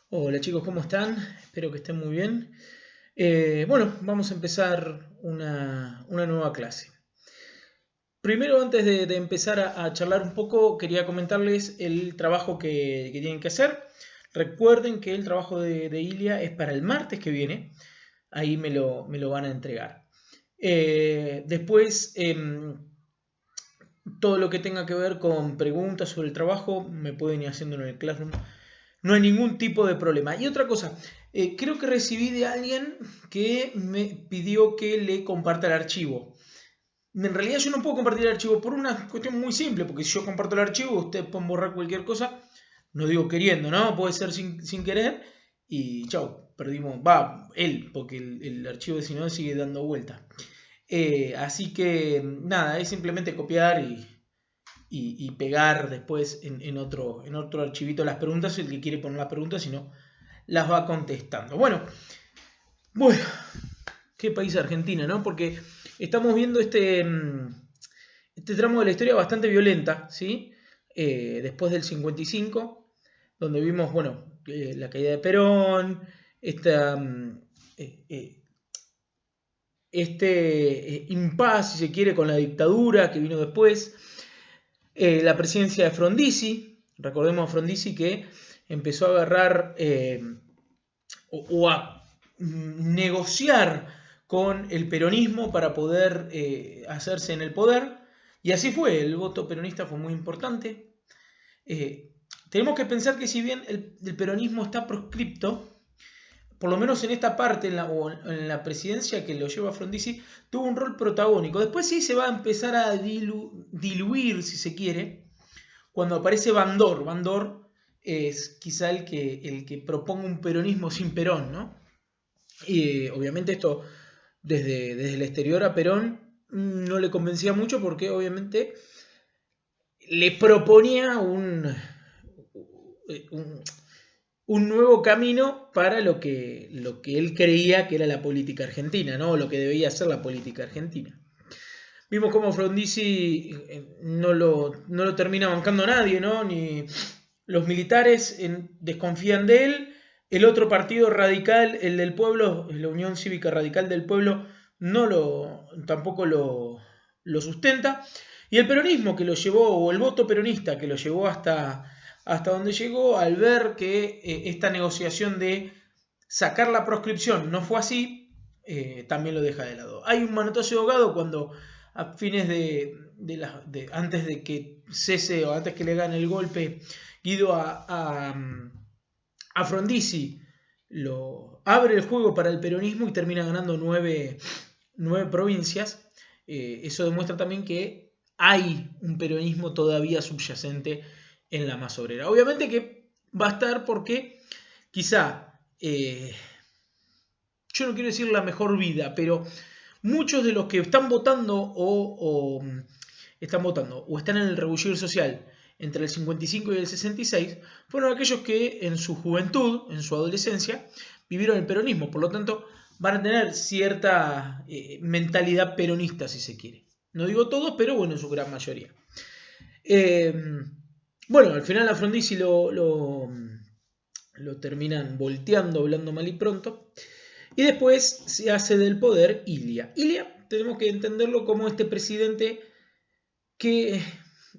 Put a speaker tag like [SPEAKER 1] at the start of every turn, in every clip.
[SPEAKER 1] Hola chicos, ¿cómo están? Espero que estén muy bien. Bueno, vamos a empezar una nueva clase. Primero, antes de empezar a charlar un poco, quería comentarles el trabajo que tienen que hacer. Recuerden que el trabajo de Ilia es para el martes que viene. Ahí me lo van a entregar. Después, todo lo que tenga que ver con preguntas sobre el trabajo, me pueden ir haciendo en el Classroom. No hay ningún tipo de problema. Y otra cosa, creo que recibí de alguien que me pidió que le comparta el archivo. En realidad yo no puedo compartir el archivo por una cuestión muy simple, porque si yo comparto el archivo, ustedes pueden borrar cualquier cosa, no digo queriendo, ¿no? Puede ser sin querer y chau, perdimos, va, él, porque el archivo de si no sigue dando vuelta. Así que nada, es simplemente copiar y pegar después en otro archivito las preguntas, el que quiere poner las preguntas, si no, las va contestando. Bueno, qué país Argentina, ¿no? Porque estamos viendo este tramo de la historia bastante violenta, ¿sí? Después del 55, donde vimos, bueno, la caída de Perón, esta, eh, eh, impasse, si se quiere, con la dictadura que vino después, la presidencia de Frondizi, recordemos a Frondizi que empezó a agarrar o a negociar con el peronismo para poder hacerse en el poder, y así fue, el voto peronista fue muy importante. Eh, Tenemos que pensar que si bien el peronismo está proscripto, por lo menos en esta parte, en la presidencia que lo lleva Frondizi, tuvo un rol protagónico. Después sí se va a empezar a diluir, si se quiere, cuando aparece Bandor. Bandor es quizá el que proponga un peronismo sin Perón, ¿no? Y obviamente esto desde el exterior a Perón no le convencía mucho porque obviamente le proponía un, un nuevo camino para lo que él creía que era la política argentina, ¿no? Lo que debía ser la política argentina. Vimos cómo Frondizi no lo termina bancando nadie, ¿no? Ni los militares desconfían de él. El otro partido radical, el del pueblo, la Unión Cívica Radical del Pueblo, tampoco lo sustenta. Y el peronismo que lo llevó, o el voto peronista que lo llevó hasta donde llegó, al ver que esta negociación de sacar la proscripción no fue así, también lo deja de lado. Hay un manotazo de ahogado cuando a fines antes de que cese o antes que le gane el golpe Guido a Frondizi, lo abre el juego para el peronismo y termina ganando nueve provincias. Eso demuestra también que hay un peronismo todavía subyacente en la masa obrera. Obviamente que va a estar porque quizá, yo no quiero decir la mejor vida, pero muchos de los que están votando o están en el rebullido social entre el 55 y el 66 fueron aquellos que en su juventud, en su adolescencia, vivieron el peronismo. Por lo tanto, van a tener cierta mentalidad peronista, si se quiere. No digo todos, pero bueno, en su gran mayoría. Eh, bueno, al final a Frondizi lo terminan volteando, hablando mal y pronto. Y después se hace del poder Ilia. Ilia tenemos que entenderlo como este presidente que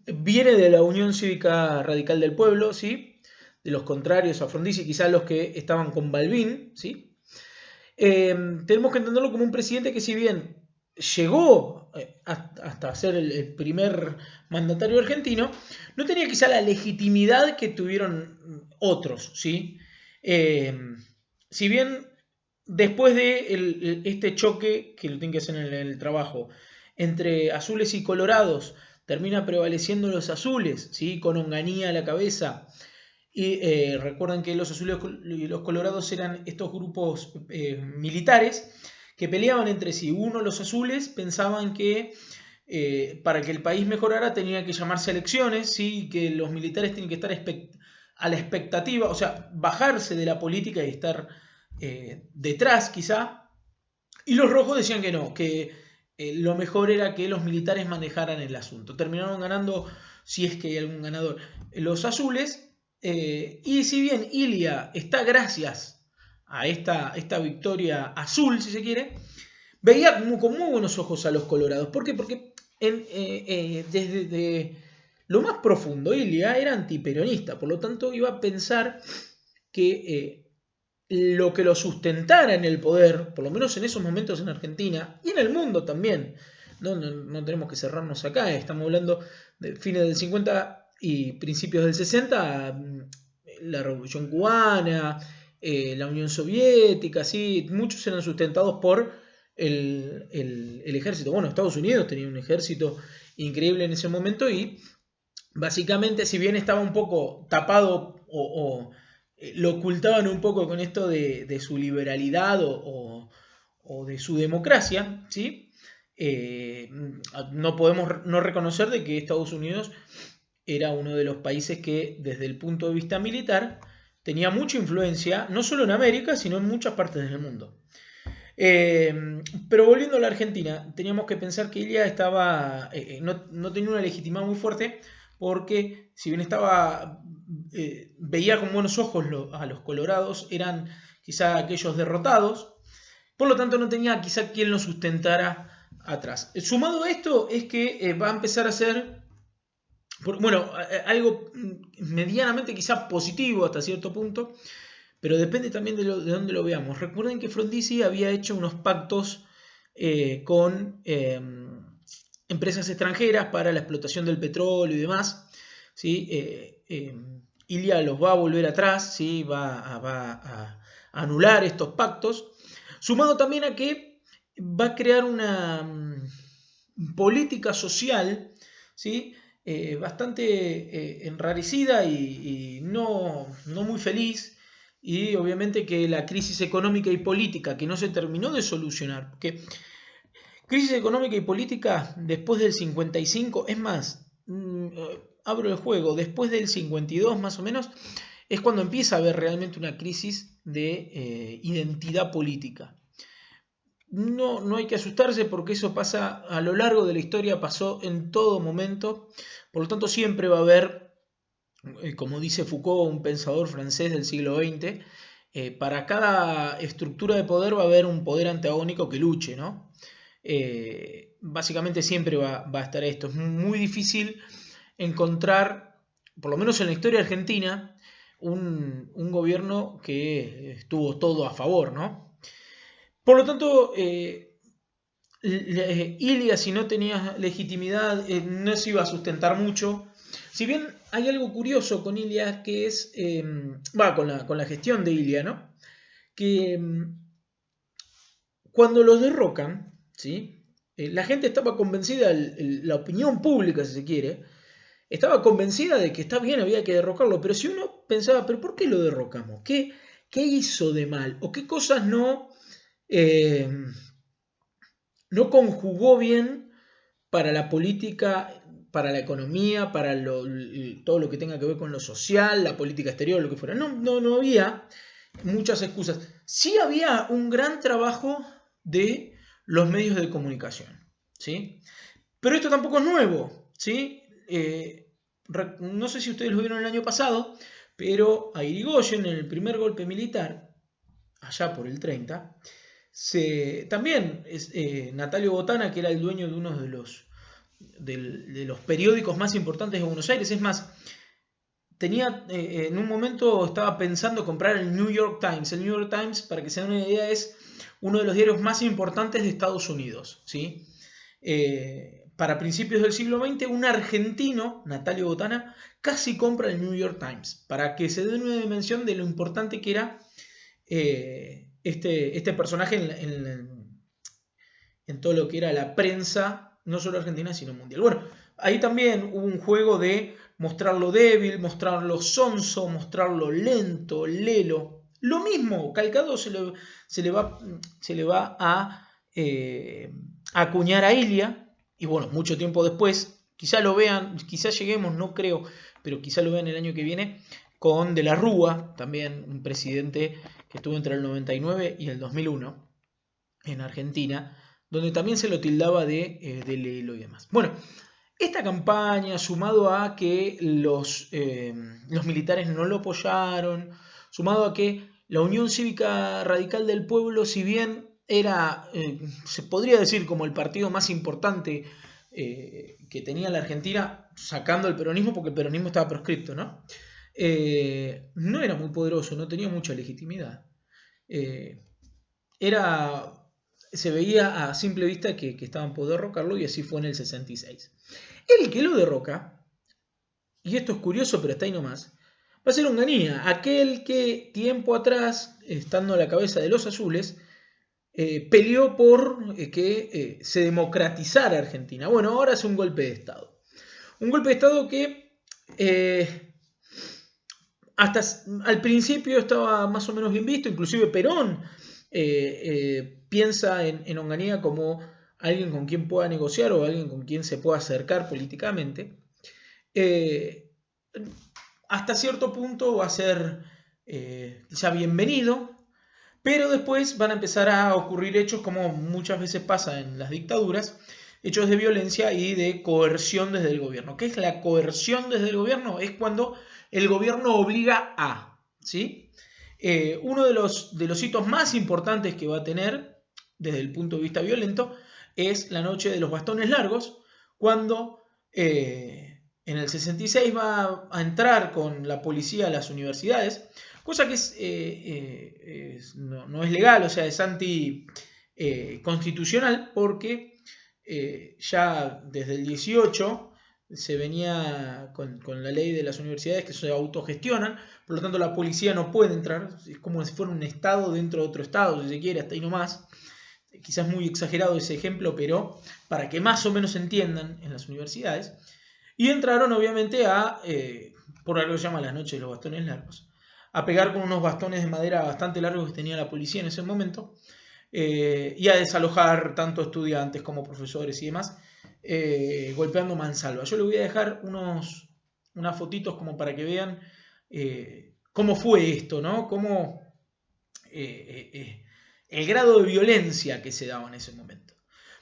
[SPEAKER 1] viene de la Unión Cívica Radical del Pueblo, ¿sí? De los contrarios a Frondizi, quizás los que estaban con Balbín, ¿sí? Tenemos que entenderlo como un presidente que si bien llegó hasta ser el primer mandatario argentino, no tenía quizá la legitimidad que tuvieron otros, ¿sí? Eh, si bien después de este choque que lo tienen que hacer en el trabajo entre azules y colorados, termina prevaleciendo los azules, ¿sí? Con Onganía a la cabeza. Y recuerden que los azules y los colorados eran estos grupos militares que peleaban entre sí. Los azules, pensaban que para que el país mejorara tenía que llamarse elecciones, ¿sí? Que los militares tienen que estar a la expectativa, o sea, bajarse de la política y estar detrás quizá. Y los rojos decían que no, que lo mejor era que los militares manejaran el asunto. Terminaron ganando, si es que hay algún ganador, los azules, Y si bien Ilia está gracias a esta victoria azul, si se quiere, veía con muy buenos ojos a los colorados. ¿Por qué? Porque desde lo más profundo Ilia era antiperonista, por lo tanto iba a pensar que lo que lo sustentara en el poder, por lo menos en esos momentos en Argentina y en el mundo también, no tenemos que cerrarnos acá, estamos hablando de fines del 50 y principios del 60, la Revolución Cubana, la Unión Soviética, ¿sí? Muchos eran sustentados por el ejército. Bueno, Estados Unidos tenía un ejército increíble en ese momento y básicamente, si bien estaba un poco tapado lo ocultaban un poco con esto de su liberalidad o de su democracia, ¿sí? No podemos no reconocer de que Estados Unidos era uno de los países que desde el punto de vista militar tenía mucha influencia, no solo en América, sino en muchas partes del mundo. Pero volviendo a la Argentina, teníamos que pensar que ella estaba, no tenía una legitimidad muy fuerte, porque si bien veía con buenos ojos a los colorados, eran quizá aquellos derrotados, por lo tanto no tenía quizá quien lo sustentara atrás. Sumado a esto es que va a empezar a ser, bueno, algo medianamente quizá positivo hasta cierto punto, pero depende también de dónde lo veamos. Recuerden que Frondizi había hecho unos pactos con empresas extranjeras para la explotación del petróleo y demás. ¿Sí? Ilia los va a volver atrás, ¿sí? Va a anular estos pactos, sumado también a que va a crear una política social, ¿sí? Bastante enrarecida y no muy feliz, y obviamente que la crisis económica y política que no se terminó de solucionar, porque crisis económica y política después del 55, es más, abro el juego, después del 52 más o menos, es cuando empieza a haber realmente una crisis de identidad política. No hay que asustarse porque eso pasa a lo largo de la historia, pasó en todo momento, por lo tanto siempre va a haber, como dice Foucault, un pensador francés del siglo XX, para cada estructura de poder va a haber un poder antagónico que luche, ¿no? Básicamente siempre va a estar esto. Es muy difícil encontrar, por lo menos en la historia argentina, un gobierno que estuvo todo a favor, ¿no? Por lo tanto, Ilia, si no tenía legitimidad, no se iba a sustentar mucho. Si bien hay algo curioso con Ilia, que es, con la gestión de Ilia, ¿no? Que cuando los derrocan, ¿sí? La gente estaba convencida, la opinión pública, si se quiere, estaba convencida de que está bien, había que derrocarlo, pero si uno pensaba, ¿pero por qué lo derrocamos? ¿Qué hizo de mal? ¿O qué cosas no conjugó bien para la política, para la economía, para todo lo que tenga que ver con lo social, la política exterior, lo que fuera? No había muchas excusas. Sí había un gran trabajo de los medios de comunicación, ¿sí? Pero esto tampoco es nuevo, ¿sí? No sé si ustedes lo vieron el año pasado, pero a Irigoyen, en el primer golpe militar, allá por el 30, también Natalio Botana, que era el dueño de uno de los periódicos más importantes de Buenos Aires, es más, en un momento estaba pensando comprar el New York Times. El New York Times, para que se den una idea, es uno de los diarios más importantes de Estados Unidos, ¿sí? Para principios del siglo XX, un argentino, Natalio Botana, casi compra el New York Times, para que se den una dimensión de lo importante que era este personaje en todo lo que era la prensa, no solo argentina, sino mundial. Bueno, ahí también hubo un juego de mostrarlo débil, mostrarlo sonso, mostrarlo lento, lelo. Lo mismo, calcado se le va a acuñar a Ilia, y bueno, mucho tiempo después, quizá lo vean, quizá lleguemos, no creo, pero quizá lo vean el año que viene, con De la Rúa, también un presidente que estuvo entre el 99 y el 2001 en Argentina, donde también se lo tildaba de lelo y demás. Bueno, Esta campaña, sumado a que los militares no lo apoyaron, sumado a que la Unión Cívica Radical del Pueblo, si bien era, se podría decir, como el partido más importante que tenía la Argentina, sacando el peronismo, porque el peronismo estaba proscripto, ¿no? No era muy poderoso, no tenía mucha legitimidad. Era, se veía a simple vista que estaban por derrocarlo, y así fue en el 66. El que lo derroca, y esto es curioso, pero está ahí nomás, va a ser Onganía, aquel que tiempo atrás, estando a la cabeza de los azules, peleó por que se democratizara Argentina. Bueno, ahora hace un golpe de Estado. Un golpe de Estado que hasta al principio estaba más o menos bien visto, inclusive Perón piensa en Onganía como alguien con quien pueda negociar o alguien con quien se pueda acercar políticamente. Hasta cierto punto va a ser quizá bienvenido, pero después van a empezar a ocurrir hechos, como muchas veces pasa en las dictaduras, hechos de violencia y de coerción desde el gobierno. ¿Qué es la coerción desde el gobierno? Es cuando el gobierno obliga a, ¿sí? Uno de los hitos más importantes que va a tener desde el punto de vista violento es la noche de los bastones largos, cuando en el 66 va a entrar con la policía a las universidades, cosa que no es legal, o sea, es anticonstitucional, porque ya desde el 18 se venía con la ley de las universidades que se autogestionan, por lo tanto la policía no puede entrar, es como si fuera un estado dentro de otro estado, si se quiere, hasta ahí nomás. Quizás muy exagerado ese ejemplo, pero para que más o menos se entiendan en las universidades. Y entraron obviamente por algo que se llama las noches de los bastones largos, a pegar con unos bastones de madera bastante largos que tenía la policía en ese momento, y a desalojar tanto estudiantes como profesores y demás, golpeando mansalva. Yo les voy a dejar unas fotitos como para que vean cómo fue esto, ¿no? Cómo el grado de violencia que se daba en ese momento.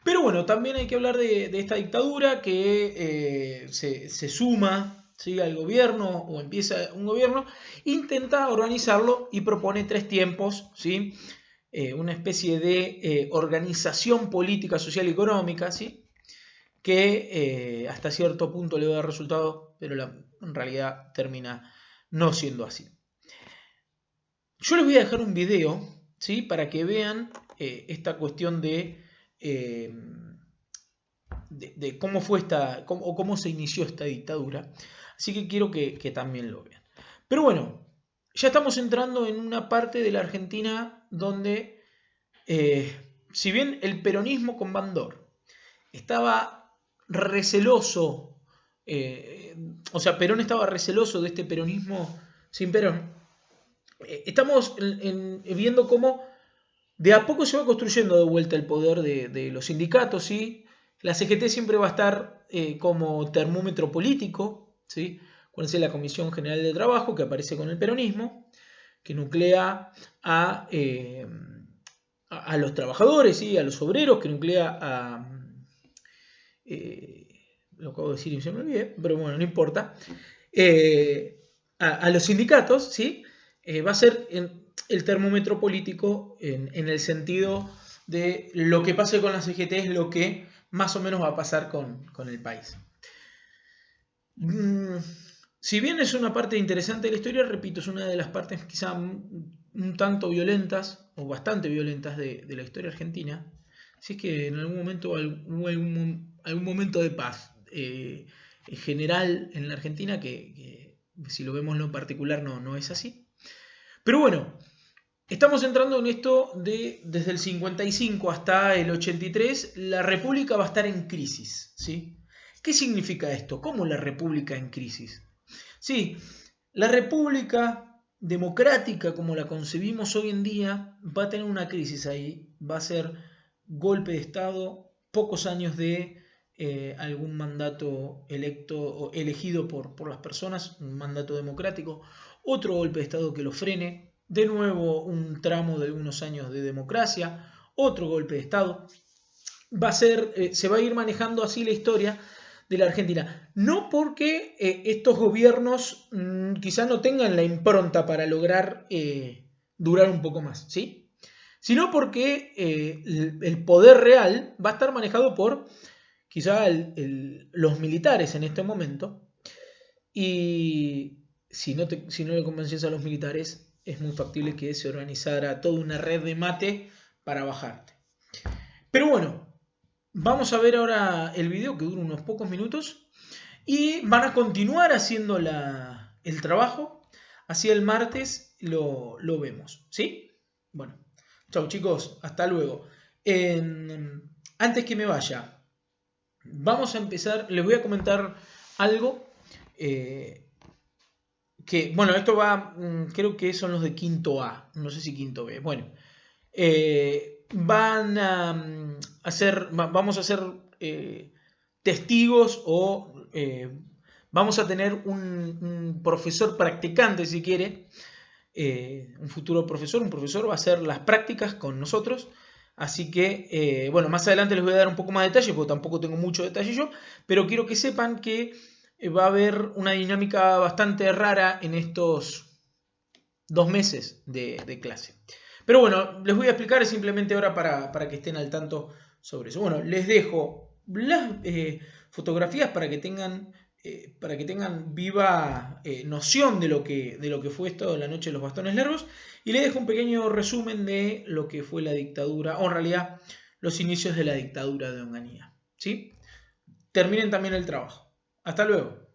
[SPEAKER 1] Pero bueno, también hay que hablar de esta dictadura que se suma, ¿sí?, al gobierno, o empieza un gobierno, intenta organizarlo y propone 3 tiempos, ¿sí? Una especie de organización política, social y económica, ¿sí?, que hasta cierto punto le da resultado, pero en realidad termina no siendo así. Yo les voy a dejar un video, ¿sí?, para que vean esta cuestión de cómo fue cómo se inició esta dictadura. Así que quiero que también lo vean. Pero bueno, ya estamos entrando en una parte de la Argentina donde, si bien el peronismo con Bandor estaba receloso, o sea, Perón estaba receloso de este peronismo sin Perón, estamos viendo cómo de a poco se va construyendo de vuelta el poder de los sindicatos, ¿sí? La CGT siempre va a estar como termómetro político, ¿sí? Acuérdense, la Comisión General de Trabajo, que aparece con el peronismo, que nuclea a los trabajadores, ¿sí?, a los obreros, que nuclea lo acabo de decir y se me olvidé, pero bueno, no importa, a los sindicatos, ¿sí? Va a ser el termómetro político en el sentido de lo que pase con la CGT es lo que más o menos va a pasar con el país. Si bien es una parte interesante de la historia, repito, es una de las partes quizá un tanto violentas, o bastante violentas, de la historia argentina. Si es que en algún momento hubo algún momento de paz general en la Argentina, que si lo vemos en lo particular no es así. Pero bueno, estamos entrando en esto desde el 55 hasta el 83, la República va a estar en crisis, ¿sí? ¿Qué significa esto? ¿Cómo la República en crisis? Sí, la República democrática, como la concebimos hoy en día, va a tener una crisis ahí, va a ser golpe de Estado, pocos años de algún mandato electo o elegido por las personas, un mandato democrático, otro golpe de Estado que lo frene, de nuevo un tramo de unos años de democracia, otro golpe de Estado. Se va a ir manejando así la historia de la Argentina. No porque estos gobiernos quizás no tengan la impronta para lograr durar un poco más, ¿sí? Sino porque el poder real va a estar manejado por quizá los militares en este momento. Y si no le convences a los militares, es muy factible que se organizara toda una red de mate para bajarte. Pero bueno, vamos a ver ahora el video que dura unos pocos minutos y van a continuar haciendo el trabajo. Así el martes lo vemos, ¿sí? Bueno, chau chicos, hasta luego. Antes que me vaya, vamos a empezar, les voy a comentar algo que, bueno, esto va, creo que son los de quinto A, no sé si quinto B. Bueno, van a hacer, vamos a ser testigos o vamos a tener un profesor practicante, si quiere, un futuro profesor, un profesor va a hacer las prácticas con nosotros. Así que, bueno, más adelante les voy a dar un poco más de detalle, porque tampoco tengo mucho detalle yo, pero quiero que sepan que va a haber una dinámica bastante rara en estos 2 meses de clase. Pero bueno, les voy a explicar simplemente ahora para que estén al tanto sobre eso. Bueno, les dejo las fotografías para que tengan viva noción de lo que fue esto de la noche de los bastones largos, y les dejo un pequeño resumen de lo que fue la dictadura, o en realidad los inicios de la dictadura de Onganía. ¿Sí? Terminen también el trabajo. Hasta luego.